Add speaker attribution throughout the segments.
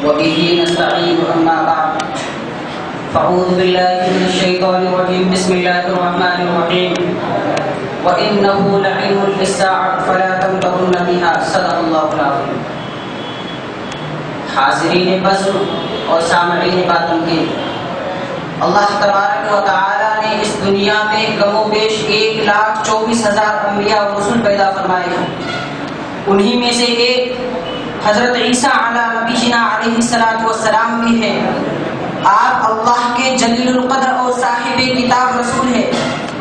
Speaker 1: وبه نستعين أما بعد فأعوذ بالله من الشيطان الرجيم بسم الله الرحمن الرحيم وإنه لعلم للساعة فلا تمترن بها صدق الله العظيم. حاضرین بزم اور سامعین باطن کے، اللہ تبارک و تعالی نے اس دنیا میں کم و بیش 1,24,000 انبیاء اور رسول پیدا فرمائے ہیں. انہی میں سے ایک حضرت عیسیٰ علی نبینا علیہ الصلوۃ والسلام بھی ہے. آپ اللہ کے جلیل القدر اور صاحب کتاب رسول ہے.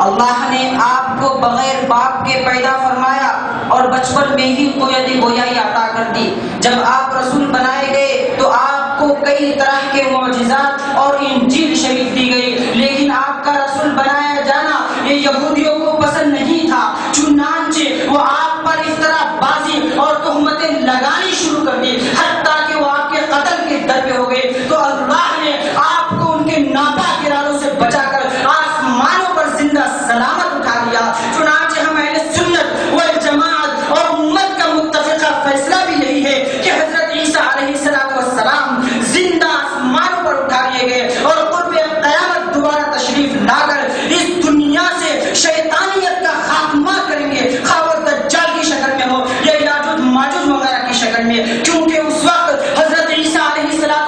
Speaker 1: اللہ نے آپ کو بغیر باپ کے پیدا فرمایا اور بچپن میں ہی قوت گویائی عطا کر دی. جب آپ رسول بنائے گئے تو آپ کو کئی طرح کے معجزات اور انجیل شریف دی گئی، لیکن آپ کا رسول بنایا جانا یہ یہودیوں کو پسند نہیں تھا. چنانچہ وہ آپ پر افطرا بازی اور تہمتیں لگانی شروع کر دی، حتیٰ کہ وہ آپ کے قتل کے در پہ ہو گئے. تو اللہ نے آپ کو ان کے ناپاک ارادوں سے بچا کر آسمانوں پر زندہ سلامت اٹھا دیا. چنانچہ ہم اہل سنت والجماعت اور امت کا متفقہ فیصلہ بھی یہی ہے کہ حضرت عیسیٰ علیہ السلام زندہ آسمانوں پر اٹھا لیے گئے اور قرب قیامت دوبارہ تشریف لا کر اس دنیا سے شیطانیت کا خاتمہ کریں گے، خواہ وہ دجال کی شکل میں ہو یا یاجوج ماجوج وغیرہ کی شکل میں، کیونکہ اس وقت حضرت عیسیٰ علیہ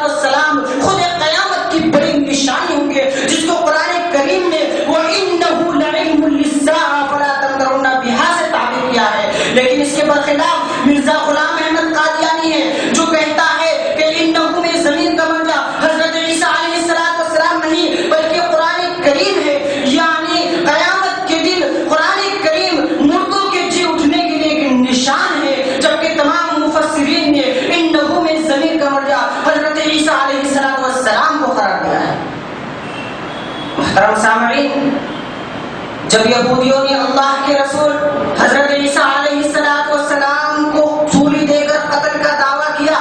Speaker 1: السلام خود قیامت کی بڑی نشانی ہوں گے، جس کو قرآن کریم نے وَإِنَّهُ لَعِلْمٌ لِلسَّاعَةِ فَلَا تَمْتَرُنَّ بِهَا سے تعبیر کیا ہے. لیکن اس کے برخلاف مرزا غلام احمد قادیانی ہے جو کہتا ہے کہ انہو میں زمین کا مرجع حضرت عیسیٰ علیہ السلام نہیں بلکہ قرآن کریم ہے. یعنی قیامت کے دن قرآن کریم مردوں کے جی اٹھنے کے لیے ایک نشان ہے، جبکہ تمام مفسرین نے انہو میں زمین کا مرجع حضرت عیسیٰ علیہ السلام کو قرار دیا ہے. محترم سامعین، جب یہودیوں نے اللہ کے رسول حضرت عیسیٰ علیہ السلام کو سولی دے کر قتل کا دعویٰ کیا،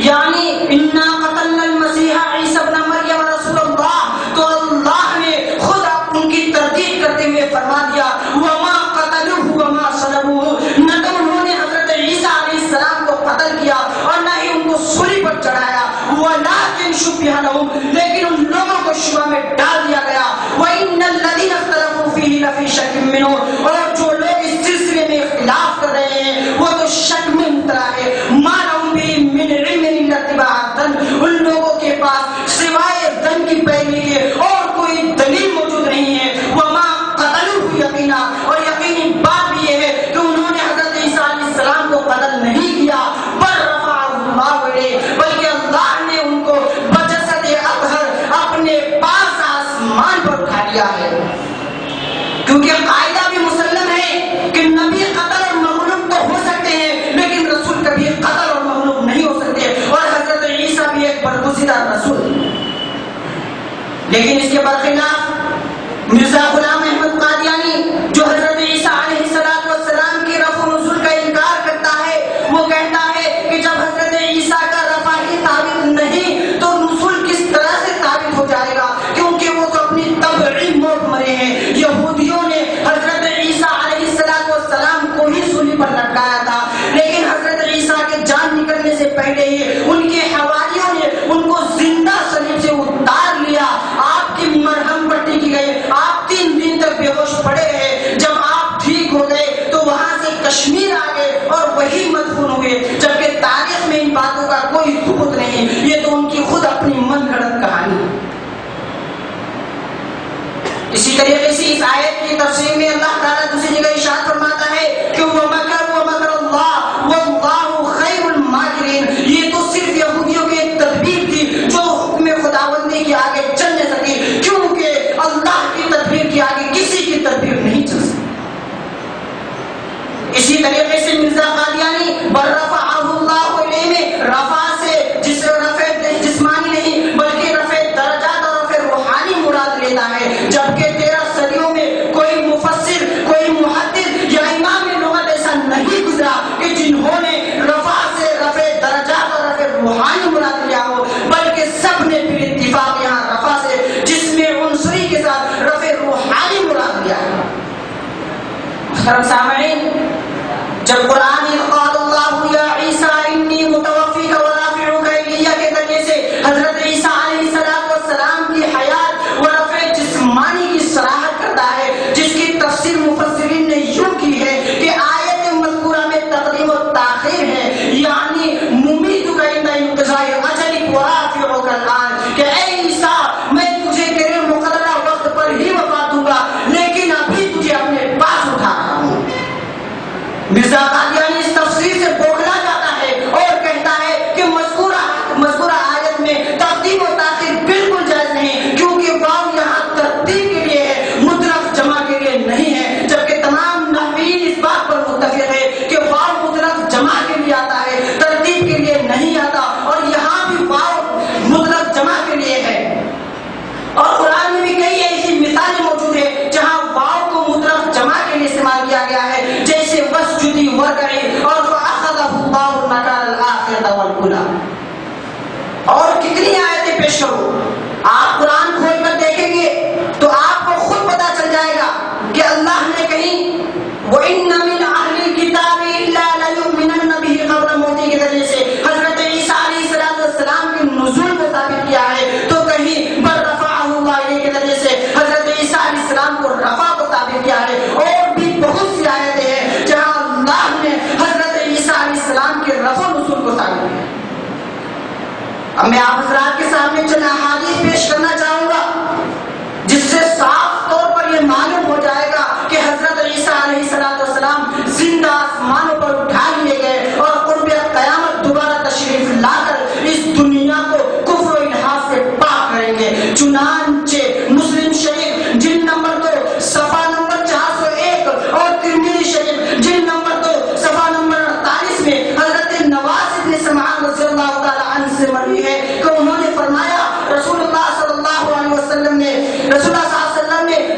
Speaker 1: یعنی انا قتلنا المسیح عیسیٰ ابن مریم رسول اللہ، تو اللہ نے خود ان کی تردید کرتے ہوئے فرما دیا وما قتلوه وما صلبوه، نہ تو انہوں نے حضرت عیسیٰ علیہ السلام کو قتل کیا اور نہ ہی ان کو سولی پر چڑھایا، ولکن شبہ لهم، لیکن ان لوگوں کو شبہ میں ڈال دیا گیا. وَإِنَّ الَّذِينَ اخْتَلَفُوا فِيهِ لَفِي شَكٍّ مِّنْهُ، اور جو لوگ اس سلسلے میں اختلاف کر رہے ہیں وہ تو شک میں مبتلا ہے. مَا لَهُم بِهِ مِّنْ عِلْمٍ إِلَّا اتِّبَاعَ الظَّنِّ، ان لوگوں کے پاس سوائے ظن کی پیروی کے اور کوئی دلیل موجود نہیں ہے. وَمَا قَتَلُوهُ یقینا، اور یقینی بات بھی یہ ہے کہ انہوں نے حضرت عیسیٰ علیہ السلام کو قتل نہیں کیا، بل رفعہ اللہ الیہ، بلکہ اللہ نے ان کو بجسد اطہر اپنے پاس آسمان پر اٹھا لیا ہے. کیونکہ قاعدہ بھی مسلم ہے کہ نبی قتل اور مغلوب تو ہو سکتے ہیں لیکن رسول کبھی قتل اور مغلوب نہیں ہو سکتے، اور حضرت عیسیٰ بھی ایک برگزیدہ رسول. لیکن اس کے برخلاف مرزا غلام احمد قادیانی جو حضرت عیسیٰ علیہ السلام کی رفع و نزول کا انکار کرتا ہے، وہ کہتا ہے کہ جب حضرت عیسیٰ کا رفع ہی ثابت نہیں تو نزول کس طرح سے ثابت ہو جائے گا، کیونکہ وہ تو اپنی طبعی موت مرے ہیں. یہودیوں نے حضرت عیسیٰ علیہ السلام کو ہی سولی پر لٹکایا تھا، لیکن حضرت عیسیٰ کے جان نکلنے سے پہلے ہی ان کے حواریوں نے ان کو زندہ صلیب سے اتار لیا. آپ کی مرہم پٹی کی گئی، آپ 3 دن تک بے ہوش پڑے رہے. جب آپ ٹھیک ہو گئے تو وہاں سے کشمیر آ گئے اور وہی مدفون ہوئے، جبکہ تاریخ میں ان باتوں کا کوئی ثبوت نہیں. یہ تو ان کی خود اپنی من گھڑت کہانی. اسی طریقے سے اس آیت کی تفسیر میں اللہ تعالیٰ دوسری جگہ ارشاد فرماتا ہے کہ وَمَكَرُوا وَمَكَرَ اللَّهُ وَاللَّهُ خَيْرُ الْمَاكِرِينَ. یہ تو صرف یہودیوں کی ایک تدبیر تھی جو حکم خداوندی کے آگے چل نہ سکی، کیونکہ اللہ کی تدبیر کے آگے کسی کی تدبیر نہیں چل سکتی. اسی طریقے سے مرزا قادیانی برفعہ اللہ علیہ میں رفع سے جس رفع جسمانی نہیں بلکہ رفع درجات اور رفع روحانی مراد لیتا ہے، جبکہ 13 صدیوں میں کوئی مفسر، کوئی محدث یا امام لغت ایسا نہیں گزرا کہ جنہوں نے رفع سے رفع درجات اور رفع روحانی مراد لیا ہو، بلکہ سب نے پھر اتفاق یہاں رفع سے جس میں عنصری کے ساتھ رفع روحانی مراد لیا ہے. محترم سامعین، جب قرآن قال اللہ یا عیسیٰ انی متوفیک ورافعک الیہ کے مرزا قادیانی اس تفسیر سے بوکھلا جاتا ہے اور کہتا ہے کہ مذکورہ آیت میں تقدیم و تاخیر بالکل جائز نہیں، کیونکہ واو یہاں ترتیب کے لیے ہے، مطلق جمع کے لیے نہیں ہے، جبکہ تمام نحویین اس بات پر متفق ہے کہ واو مطلق جمع کے لیے آتا ہے، ترتیب کے لیے نہیں آتا، اور یہاں بھی واو مطلق جمع کے لیے ہے۔ اور قرآن میں بھی کئی ایسی مثالیں موجود ہیں جہاں واو کو مطلق جمع کے لیے استعمال کیا گیا ہے، جیسے وسجدی ورکعی اور فأخذہ اللہ نکال الآخرۃ والأولی، اور کتنی آیتیں پیش کرو۔ آپ قرآن کھول کر دیکھیں گے تو آپ کو خود پتا چل جائے گا کہ اللہ نے کہیں وَإِنَّ مِنْ أَهْلِ الْكِتَابِ إِلَّا لَيُؤْمِنَنَّ بِهِ قبل موتی کے ذریعے سے حضرت عیسیٰ علیہ السلام کے نزول کو ثابت کیا ہے، تو کہیں بل رفعہ اللہ علیہ کے ذریعے سے حضرت عیسیٰ علیہ السلام کو رفع کو ثابت کیا ہے، اور بھی بہت سی آیتیں ہیں جہاں اللہ نے حضرت عیسیٰ علیہ السلام کے رفع نزول کو ثابت کیا۔ اب میں آپ حضرات کے سامنے چند احادیث پیش کرنا چاہوں گا جس سے صاف طور پر یہ معلوم ہو جائے گا کہ حضرت عیسیٰ علیہ السلام زندہ آسمانوں پر اٹھا لیے گئے اور قرب قیامت دوبارہ تشریف لا کر اس دنیا کو کفر و الحاد سے پاک کریں گے۔ چنانچہ مسلم شریف جلد نمبر 2 صفحہ نمبر 401 اور ترمذی شریف جلد نمبر 2 صفحہ نمبر 48 میں حضرت نواس بن سمعان رضی اللہ تعالی عنہ سے مروی ہے کہ انہوں نے فرمایا رسول اللہ صلی اللہ علیہ وسلم نے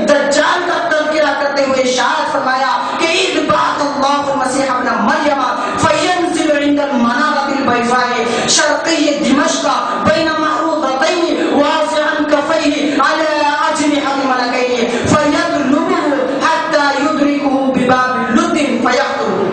Speaker 1: دجال کا تذکرہ کرتے ہوئے ارشاد فرمایا کہ اذ بعث اللہ المسیح ابن مریم فینزل عند المنارۃ البیضاء شرقی دمشق بین محروضتین واضعا کفیہ علی اجنحۃ ملکین فیطلبہ حتی یدرکہ بباب لد فیقتلہ۔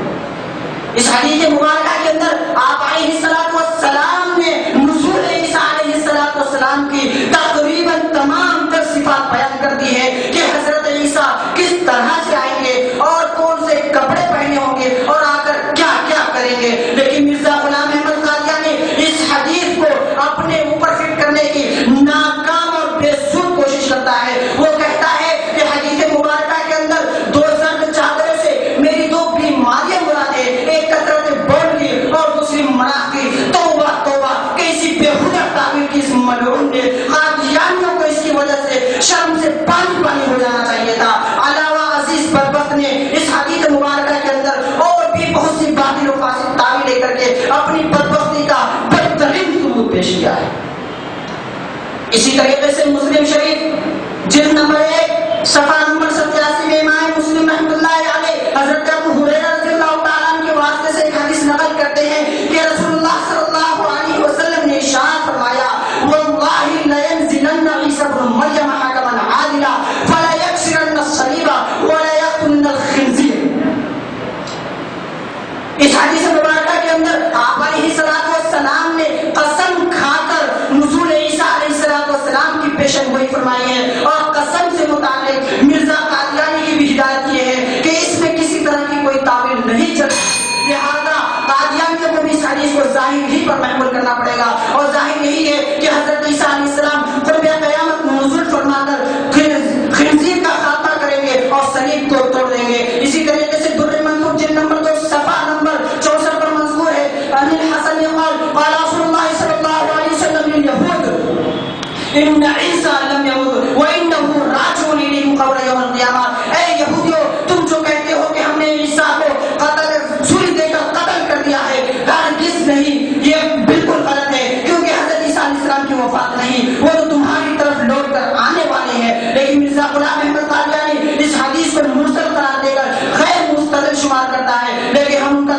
Speaker 1: اس حدیث مبارکہ کے اندر آپ علیہ السلام نے نزول عیسیٰ علیہ السلام کی تقریباً تمام تر صفات بیان کر دی ہے کہ حضرت عیسیٰ کس طرح سے آئیں گے اور کون سے کپڑے پہنے ہوں گے اور آ کر کیا کیا کریں گے، لیکن مرزا غلام احمد قادیانی اس حدیث کو اپنے اوپر فٹ کرنے کی ناکام اور بے سود کوشش کرتا ہے۔ وہ کہتا ہے کہ حدیث مبارکہ کے اندر 2 زرد چادروں سے میری 2 بیماریاں مراد ہے، ایک کثرت بول کی اور دوسری مناخ کی۔ توبہ توبہ، کیسی بےہودہ تعبیر کی اس ملعون نے، قادیانیوں کو اس کی وجہ سے شرم سے پانی پانی ہو جانا چاہیے تھا۔ علاوہ عزیز بدبخت نے اس حدیث مبارکہ کے اندر اور بھی بہت سی باطل و فاسد تعبیر لے کر کے اپنی بدبختی کا بدترین ثبوت پیش کیا ہے۔ اسی طریقے سے مسلم شریف جلد نمبر 1 صفحہ نمبر 87 میں امام مسلم رحمۃ اللہ علیہ حضرت ابو ہریرہ رضی اللہ تعالیٰ عنہ کے واسطے سے ایک حدیث نقل کرتے ہیں کہ رسول اللہ صلی اللہ علیہ وسلم نے ارشاد فرمایا واللہ لینزلن عیسی ابن مریم حکما عادلا فلا یکسرن الصلیب ولا یقتلن الخنزیر۔ اس حدیث مبارکہ کے اندر آپ علیہ السلام نے قسم کھا کر نزول عیسیٰ علیہ السلام کی پیشن گوئی فرمائی ہے، اور قسم سے متعلق مرزا قادیانی کی بھی ہدایت یہ ہے کہ اس میں کسی طرح کی کوئی تعویل نہیں چلتی، لہذا قادیانیوں کو بھی اس حدیث کو ظاہر ہی پر محمول کرنا پڑے گا، اور ظاہر یہی ہے کہ حضرت عیسیٰ علیہ السلام قرب قیامت نزول فرما کر خنزیر کا خاتمہ کریں گے اور صلیب کو توڑ دیں گے۔ اسی طریقے سے در منصور جلد نمبر 2 صفحہ نمبر 64 پر مذکور ہے ان الحسن قال قال رسول اللہ صلی اللہ علیہ وسلم لليهود ان عیسیٰ لم يمت وانه راجع الیکم قبل یوم القیامہ۔ اے یہودیو، تم جو کہتے ہو کہ ہم نے عیسیٰ کو سولی دے کر قتل کر دیا ہے، ہرگز نہیں، یہ بالکل غلط ہے، کیونکہ حضرت عیسیٰ علیہ السلام کی وفات نہیں، وہ تو تمہاری طرف لوٹ کر آنے والے ہیں۔ لیکن مرزا غلام احمد قادیانی اس حدیث کو مرسل قرار دے کر غیر مستدل شمار کرتا ہے، لیکن ہم ان کا